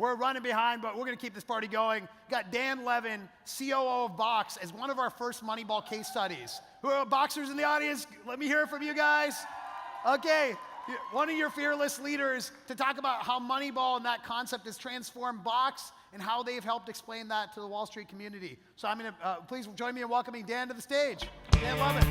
We're running behind, but we're going to keep this party going. Got Dan Levin, COO of Box, as one of our first Moneyball case studies. Who are boxers in the audience? Let me hear it from you guys. Okay, one of your fearless leaders to talk about how Moneyball and that concept has transformed Box and how they've helped explain that to the Wall Street community. So I'm going to, please join me in welcoming Dan to the stage. Dan Levin.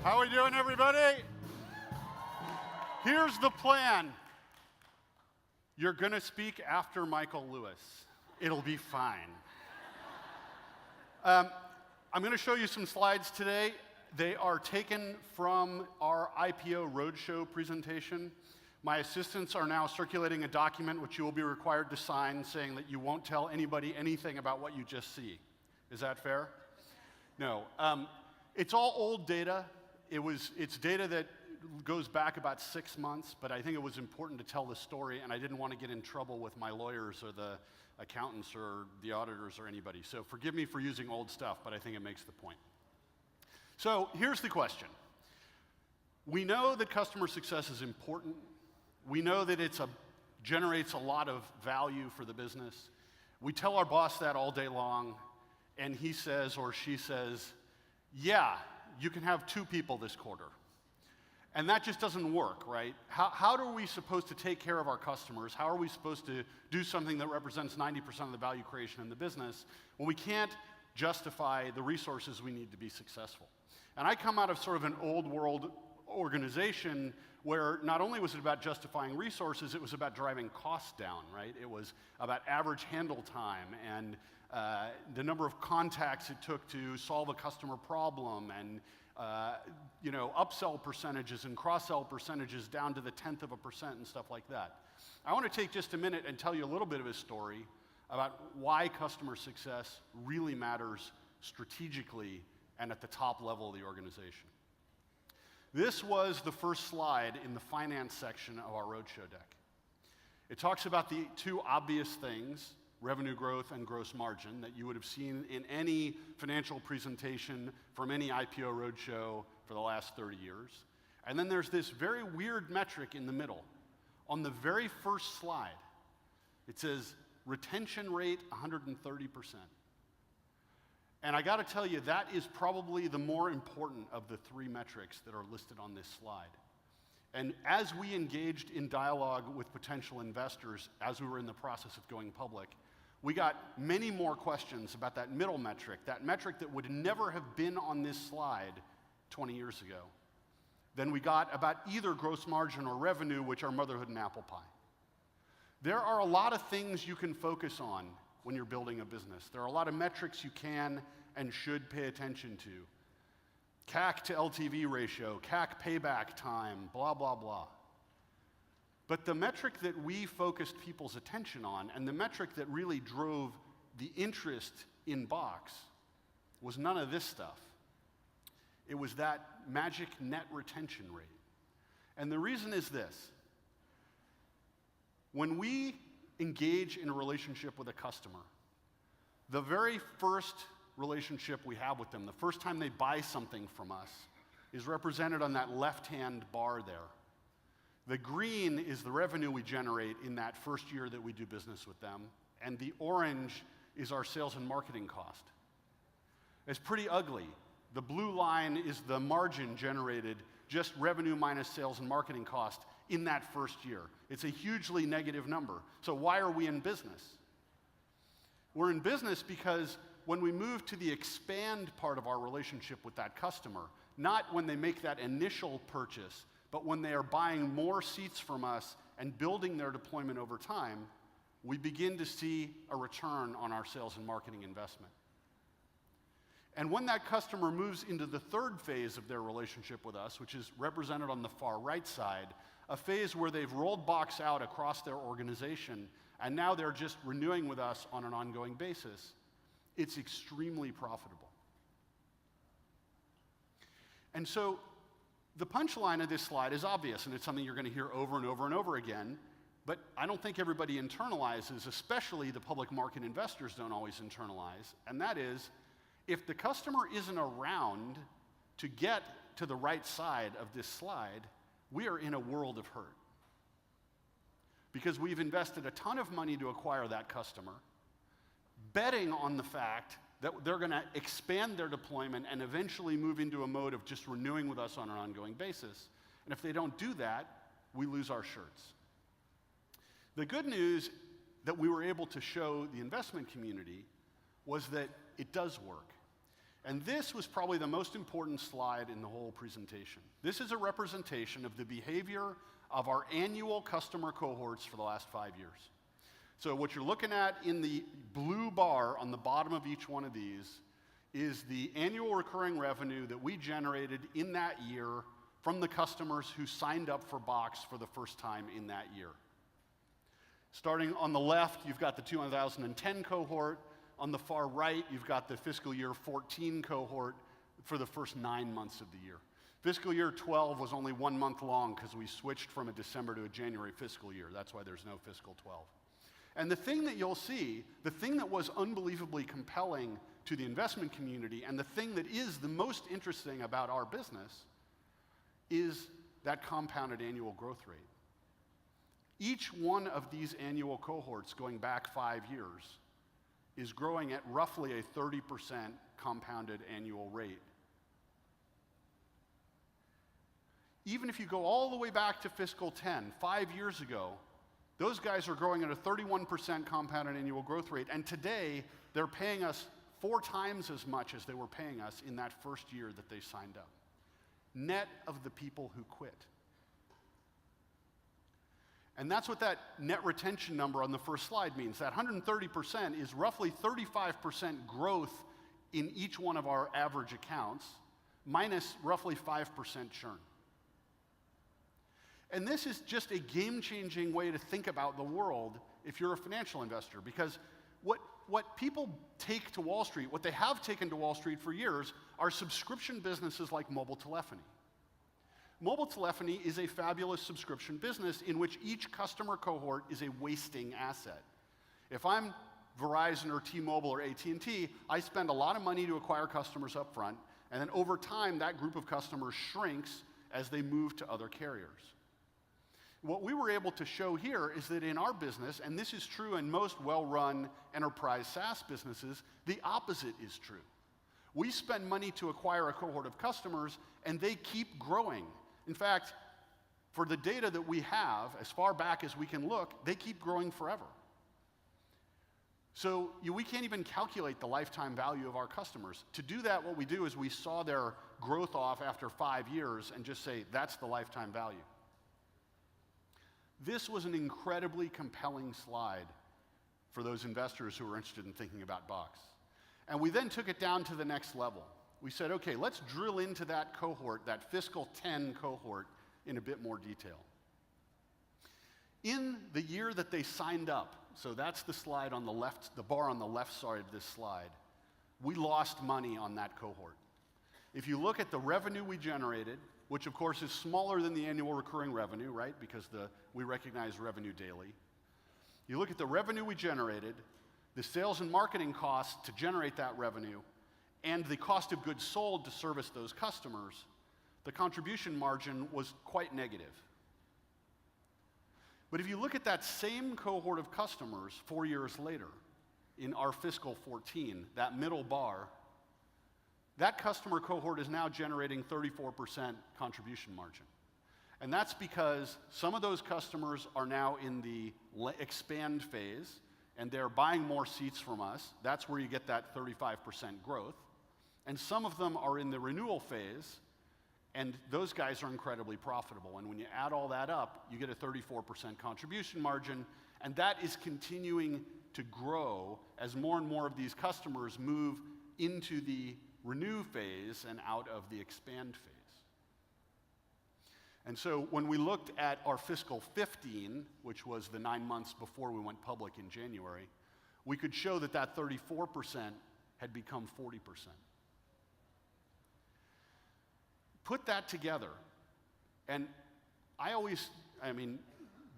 How are we doing, everybody? Here's the plan. You're going to speak after Michael Lewis. It'll be fine. I'm going to show you some slides today. They are taken from our IPO roadshow presentation. My assistants are now circulating a document which you will be required to sign saying that you won't tell anybody anything about what you just see. Is that fair? No. It's all old data. It's data that goes back about 6 months, but I think it was important to tell the story, and I didn't want to get in trouble with my lawyers or the accountants or the auditors or anybody. So forgive me for using old stuff, but I think it makes the point. So here's the question. We know that customer success is important. We know that it generates a lot of value for the business. We tell our boss that all day long, and he says or she says, yeah, you can have 2 people this quarter. And that just doesn't work, right? How are we supposed to take care of our customers? How are we supposed to do something that represents 90% of the value creation in the business when we can't justify the resources we need to be successful? And I come out of sort of an old world organization where not only was it about justifying resources, it was about driving costs down, right? It was about average handle time and the number of contacts it took to solve a customer problem, and upsell percentages and cross-sell percentages down to the 1/10% and stuff like that. I want to take just a minute and tell you a little bit of a story about why customer success really matters strategically and at the top level of the organization. This was the first slide in the finance section of our roadshow deck. It talks about the 2 obvious things, revenue growth and gross margin, that you would have seen in any financial presentation from any IPO roadshow for the last 30 years. And then there's this very weird metric in the middle. On the very first slide, it says retention rate 130%. And I got to tell you, that is probably the more important of the 3 metrics that are listed on this slide. And as we engaged in dialogue with potential investors as we were in the process of going public, we got many more questions about that middle metric, that metric that would never have been on this slide 20 years ago, than we got about either gross margin or revenue, which are motherhood and apple pie. There are a lot of things you can focus on when you're building a business. There are a lot of metrics you can and should pay attention to. CAC to LTV ratio, CAC payback time, blah, blah, blah. But the metric that we focused people's attention on, and the metric that really drove the interest in Box, was none of this stuff. It was that magic net retention rate. And the reason is this. When we engage in a relationship with a customer, the very first relationship we have with them, the first time they buy something from us, is represented on that left-hand bar there. The green is the revenue we generate in that first year that we do business with them, and the orange is our sales and marketing cost. It's pretty ugly. The blue line is the margin generated, just revenue minus sales and marketing cost in that first year. It's a hugely negative number. So why are we in business? We're in business because when we move to the expand part of our relationship with that customer, not when they make that initial purchase, but when they are buying more seats from us and building their deployment over time, we begin to see a return on our sales and marketing investment. And when that customer moves into the 3rd phase of their relationship with us, which is represented on the far right side, a phase where they've rolled Box out across their organization, and now they're just renewing with us on an ongoing basis, it's extremely profitable. And so the punchline of this slide is obvious, and it's something you're going to hear over and over and over again. But I don't think everybody internalizes, especially the public market investors don't always internalize, and that is, if the customer isn't around to get to the right side of this slide, we are in a world of hurt. Because we've invested a ton of money to acquire that customer, betting on the fact that they're going to expand their deployment and eventually move into a mode of just renewing with us on an ongoing basis. And if they don't do that, we lose our shirts. The good news that we were able to show the investment community was that it does work. And this was probably the most important slide in the whole presentation. This is a representation of the behavior of our annual customer cohorts for the last 5 years. So what you're looking at in the blue bar on the bottom of each one of these is the annual recurring revenue that we generated in that year from the customers who signed up for Box for the first time in that year. Starting on the left, you've got the 2010 cohort. On the far right, you've got the fiscal year 14 cohort for the first 9 months of the year. Fiscal year 12 was only 1 month long because we switched from a December to a January fiscal year. That's why there's no fiscal 12. And the thing that you'll see, the thing that was unbelievably compelling to the investment community, and the thing that is the most interesting about our business, is that compounded annual growth rate. Each one of these annual cohorts going back 5 years is growing at roughly a 30% compounded annual rate. Even if you go all the way back to fiscal 10, 5 years ago, those guys are growing at a 31% compounded annual growth rate, and today they're paying us 4 times as much as they were paying us in that first year that they signed up. Net of the people who quit. And that's what that net retention number on the first slide means. That 130% is roughly 35% growth in each one of our average accounts, minus roughly 5% churn. And this is just a game-changing way to think about the world if you're a financial investor, because what people take to Wall Street, what they have taken to Wall Street for years, are subscription businesses like mobile telephony. Mobile telephony is a fabulous subscription business in which each customer cohort is a wasting asset. If I'm Verizon or T-Mobile or AT&T, I spend a lot of money to acquire customers up front, and then over time, that group of customers shrinks as they move to other carriers. What we were able to show here is that in our business, and this is true in most well-run enterprise SaaS businesses, the opposite is true. We spend money to acquire a cohort of customers, and they keep growing. In fact, for the data that we have, as far back as we can look, they keep growing forever. So we can't even calculate the lifetime value of our customers. To do that, what we do is we saw their growth off after 5 years and just say, that's the lifetime value. This was an incredibly compelling slide for those investors who were interested in thinking about Box. And we then took it down to the next level. We said, okay, let's drill into that cohort, that fiscal 10 cohort, in a bit more detail. In the year that they signed up, so that's the slide on the left, the bar on the left side of this slide, we lost money on that cohort. If you look at the revenue we generated, which of course is smaller than the annual recurring revenue, right? Because we recognize revenue daily. You look at the revenue we generated, the sales and marketing costs to generate that revenue, and the cost of goods sold to service those customers, the contribution margin was quite negative. But if you look at that same cohort of customers 4 years later, in our fiscal 14, that middle bar, that customer cohort is now generating 34% contribution margin. And that's because some of those customers are now in the expand phase, and they're buying more seats from us. That's where you get that 35% growth. And some of them are in the renewal phase, and those guys are incredibly profitable. And when you add all that up, you get a 34% contribution margin, and that is continuing to grow as more and more of these customers move into the renew phase and out of the expand phase. And so when we looked at our fiscal 15, which was the 9 months before we went public in January, we could show that that 34% had become 40%. Put that together, and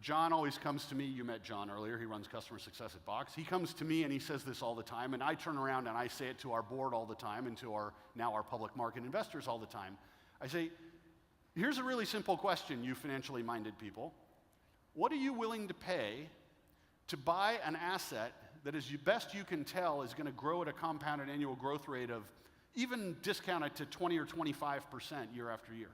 John always comes to me. You met John earlier. He runs customer success at Box. He comes to me and he says this all the time, and I turn around and I say it to our board all the time and to our public market investors all the time. I say, here's a really simple question, you financially minded people. What are you willing to pay to buy an asset that, as best you can tell, is going to grow at a compounded annual growth rate of, even discounted to 20 or 25% year after year?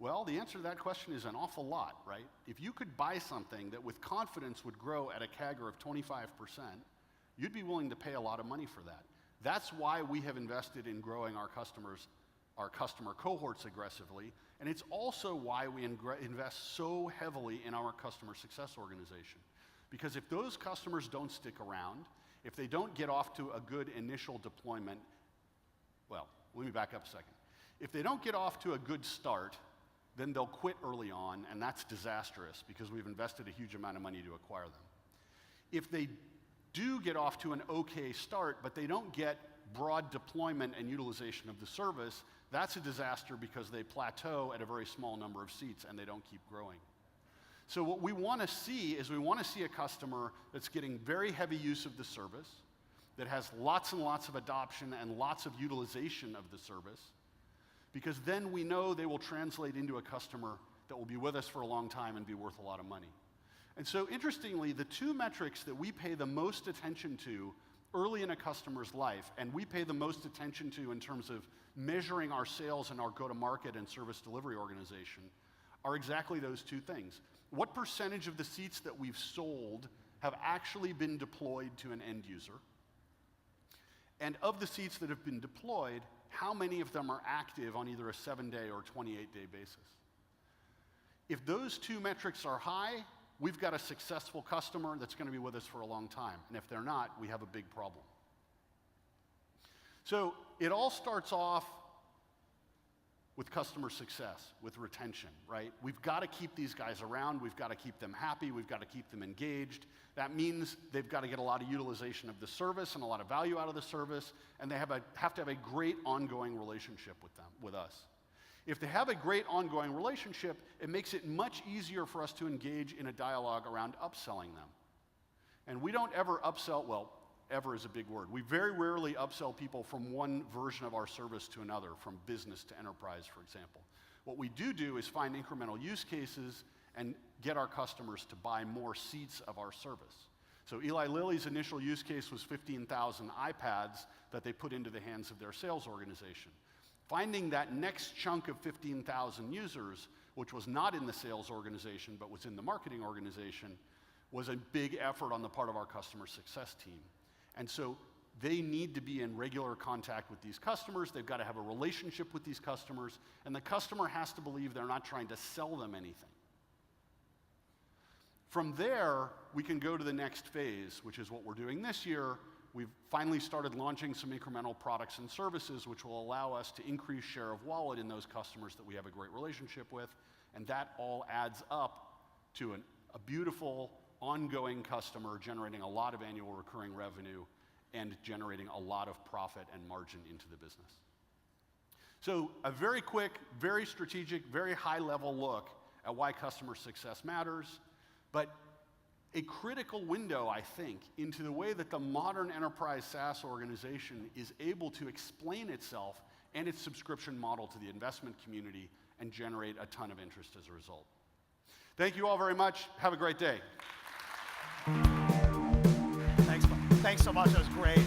Well, the answer to that question is an awful lot, right? If you could buy something that with confidence would grow at a CAGR of 25%, you'd be willing to pay a lot of money for that. That's why we have invested in growing our customer cohorts aggressively, and it's also why we invest so heavily in our customer success organization. Because if those customers don't stick around, if they don't get off to a good initial deployment, well, let me back up a second. If they don't get off to a good start, then they'll quit early on, and that's disastrous because we've invested a huge amount of money to acquire them. If they do get off to an okay start, but they don't get broad deployment and utilization of the service, that's a disaster because they plateau at a very small number of seats and they don't keep growing. So what we want to see is we want to see a customer that's getting very heavy use of the service, that has lots and lots of adoption and lots of utilization of the service, because then we know they will translate into a customer that will be with us for a long time and be worth a lot of money. And so interestingly, the two metrics that we pay the most attention to early in a customer's life, and we pay the most attention to in terms of measuring our sales and our go-to-market and service delivery organization, are exactly those two things. What percentage of the seats that we've sold have actually been deployed to an end user? And of the seats that have been deployed, how many of them are active on either a 7-day or 28-day basis? If those two metrics are high, we've got a successful customer that's going to be with us for a long time. And if they're not, we have a big problem. So it all starts off with customer success, with retention, right? We've got to keep these guys around. We've got to keep them happy. We've got to keep them engaged. That means they've got to get a lot of utilization of the service and a lot of value out of the service, and they have to have a great ongoing relationship with us. If they have a great ongoing relationship, it makes it much easier for us to engage in a dialogue around upselling them. And we don't ever upsell, well, ever is a big word. We very rarely upsell people from one version of our service to another, from business to enterprise, for example. What we do is find incremental use cases and get our customers to buy more seats of our service. So Eli Lilly's initial use case was 15,000 iPads that they put into the hands of their sales organization. Finding that next chunk of 15,000 users, which was not in the sales organization but was in the marketing organization, was a big effort on the part of our customer success team. And so they need to be in regular contact with these customers. They've got to have a relationship with these customers, and the customer has to believe they're not trying to sell them anything. From there, we can go to the next phase, which is what we're doing this year. We've finally started launching some incremental products and services which will allow us to increase share of wallet in those customers that we have a great relationship with, and that all adds up to a beautiful, ongoing customer generating a lot of annual recurring revenue and generating a lot of profit and margin into the business. So a very quick, very strategic, very high-level look at why customer success matters, but a critical window, I think, into the way that the modern enterprise SaaS organization is able to explain itself and its subscription model to the investment community and generate a ton of interest as a result. Thank you all very much. Have a great day. Thanks so much. That was great.